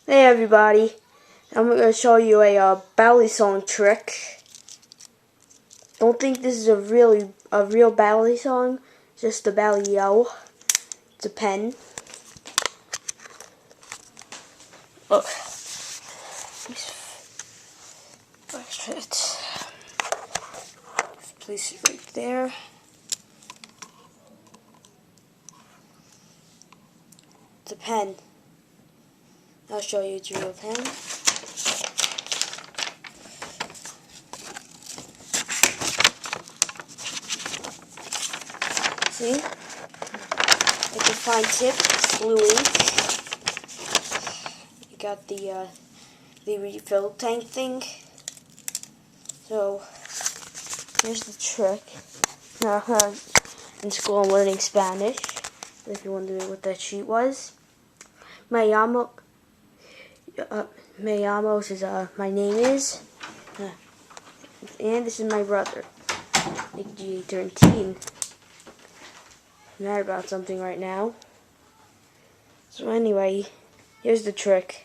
Hey everybody, I'm going to show you a Balisong trick. Don't think this is a real Balisong, just a Balio. It's a pen. Look. Place it right there. It's a pen. I'll show you it's a real pen. See? It's a fine tip, blue ink. You got the refill tank thing. So here's the trick. In school I'm learning Spanish. If you wonder what that sheet was. Me llamo is my name is. And this is my brother. He turned 10. I'm mad about something right now. So anyway, here's the trick.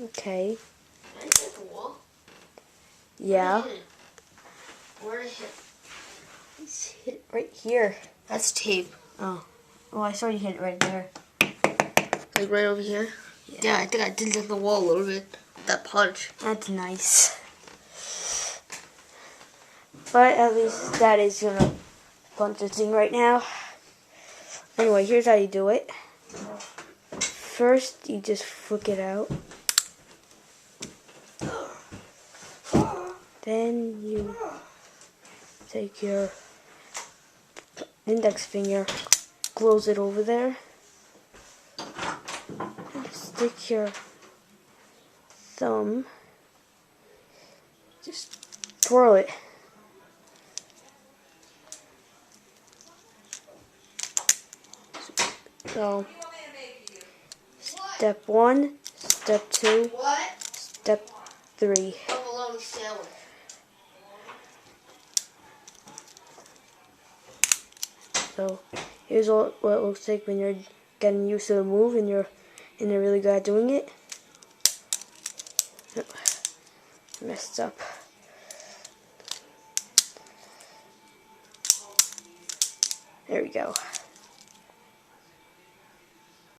Okay. Did I hit the wall? Yeah. Where did it hit? It's hit right here. That's tape. Oh, I saw you hit it right there. Like right over here? Yeah, I think I did hit the wall a little bit. That punch. That's nice. But at least that is gonna punch the thing right now. Anyway, here's how you do it. First, you just flick it out. Then you take your index finger, close it over there, and stick your thumb, just twirl it. So, step 1, step 2, step 3. So here's what it looks like when you're getting used to the move and you're really good at doing it. Messed up. There we go.